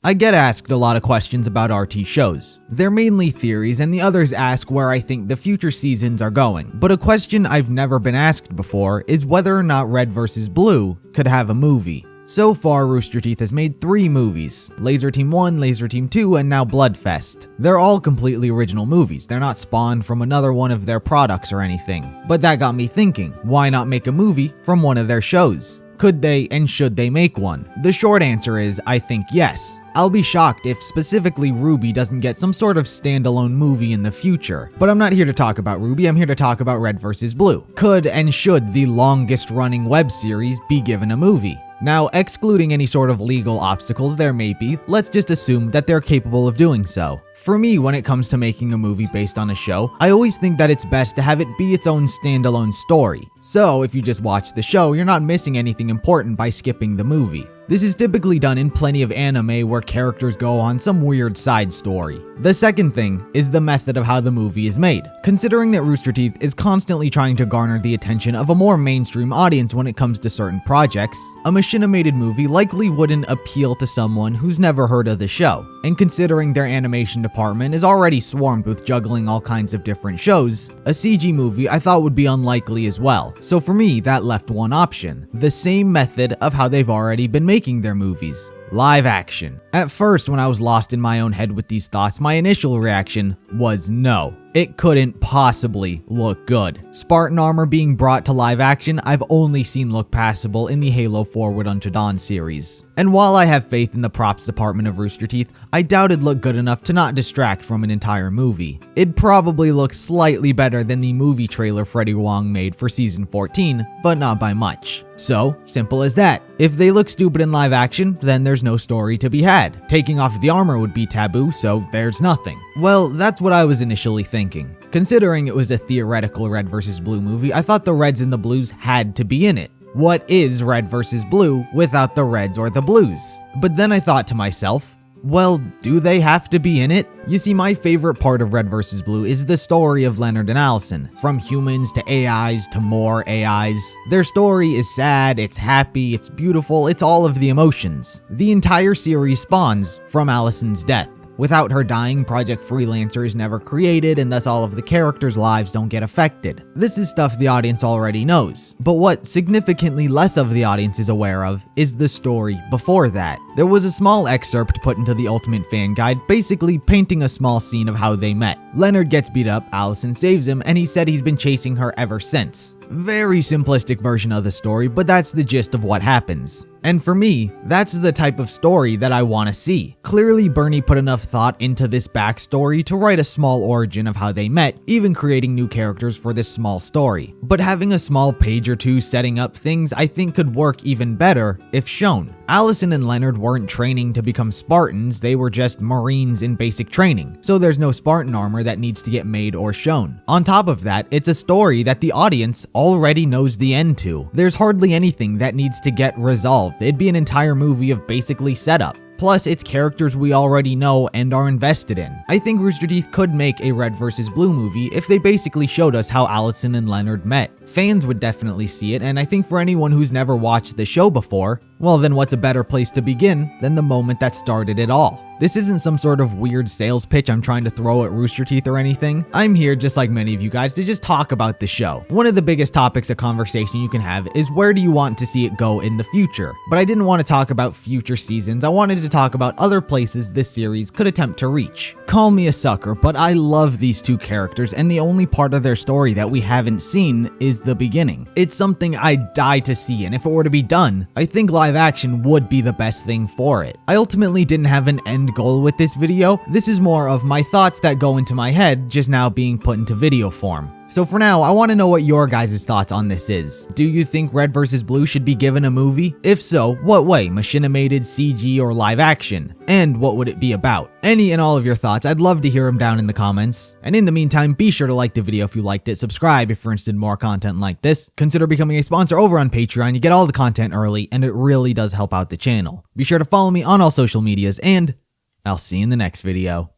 I get asked a lot of questions about RT shows. They're mainly theories, and the others ask where I think the future seasons are going. But a question I've never been asked before is whether or not Red vs. Blue could have a movie. So far, Rooster Teeth has made 3 movies, Laser Team 1, Laser Team 2, and now Bloodfest. They're all completely original movies, they're not spawned from another one of their products or anything. But that got me thinking, why not make a movie from one of their shows? Could they and should they make one? The short answer is, I think yes. I'll be shocked if specifically RWBY doesn't get some sort of standalone movie in the future. But I'm not here to talk about RWBY, I'm here to talk about Red vs. Blue. Could and should the longest running web series be given a movie? Now, excluding any sort of legal obstacles there may be, let's just assume that they're capable of doing so. For me, when it comes to making a movie based on a show, I always think that it's best to have it be its own standalone story. So, if you just watch the show, you're not missing anything important by skipping the movie. This is typically done in plenty of anime where characters go on some weird side story. The second thing is the method of how the movie is made. Considering that Rooster Teeth is constantly trying to garner the attention of a more mainstream audience when it comes to certain projects, a machinimated movie likely wouldn't appeal to someone who's never heard of the show. And considering their animation department is already swarmed with juggling all kinds of different shows, a CG movie I thought would be unlikely as well. So for me, that left one option, the same method of how they've already been making their movies. Live action. At first, when I was lost in my own head with these thoughts, my initial reaction was no. It couldn't possibly look good. Spartan armor being brought to live action, I've only seen look passable in the Halo Forward Unto Dawn series. And while I have faith in the props department of Rooster Teeth, I doubt it'd look good enough to not distract from an entire movie. It'd probably look slightly better than the movie trailer Freddie Wong made for season 14, but not by much. So, simple as that. If they look stupid in live action, then there's no story to be had. Taking off the armor would be taboo, so there's nothing. Well, that's what I was initially thinking. Considering it was a theoretical Red vs. Blue movie, I thought the Reds and the Blues had to be in it. What is Red vs. Blue without the Reds or the Blues? But then I thought to myself, well, do they have to be in it? You see, my favorite part of Red vs. Blue is the story of Leonard and Allison. From humans to AIs to more AIs. Their story is sad, it's happy, it's beautiful, it's all of the emotions. The entire series spawns from Allison's death. Without her dying, Project Freelancer is never created, and thus all of the characters' lives don't get affected. This is stuff the audience already knows, but what significantly less of the audience is aware of is the story before that. There was a small excerpt put into the Ultimate Fan Guide, basically painting a small scene of how they met. Leonard gets beat up, Allison saves him, and he said he's been chasing her ever since. Very simplistic version of the story, but that's the gist of what happens. And for me, that's the type of story that I want to see. Clearly, Bernie put enough thought into this backstory to write a small origin of how they met, even creating new characters for this small story. But having a small page or two setting up things I think could work even better if shown. Allison and Leonard weren't training to become Spartans, they were just Marines in basic training, so there's no Spartan armor that needs to get made or shown. On top of that, it's a story that the audience already knows the end to. There's hardly anything that needs to get resolved, it'd be an entire movie of basically setup. Plus, it's characters we already know and are invested in. I think Rooster Teeth could make a Red vs. Blue movie if they basically showed us how Allison and Leonard met. Fans would definitely see it, and I think for anyone who's never watched the show before, well then what's a better place to begin than the moment that started it all? This isn't some sort of weird sales pitch I'm trying to throw at Rooster Teeth or anything. I'm here, just like many of you guys, to just talk about the show. One of the biggest topics of conversation you can have is where do you want to see it go in the future? But I didn't want to talk about future seasons, I wanted to talk about other places this series could attempt to reach. Call me a sucker, but I love these two characters, and the only part of their story that we haven't seen is the beginning. It's something I'd die to see, and if it were to be done, I think live action would be the best thing for it. I ultimately didn't have an end goal with this video. This is more of my thoughts that go into my head just now being put into video form. So for now, I want to know what your guys' thoughts on this is. Do you think Red vs. Blue should be given a movie? If so, what way? Machinimated, CG, or live action? And what would it be about? Any and all of your thoughts, I'd love to hear them down in the comments. And in the meantime, be sure to like the video if you liked it, subscribe if you're interested in more content like this, consider becoming a sponsor over on Patreon, you get all the content early, and it really does help out the channel. Be sure to follow me on all social medias, and I'll see you in the next video.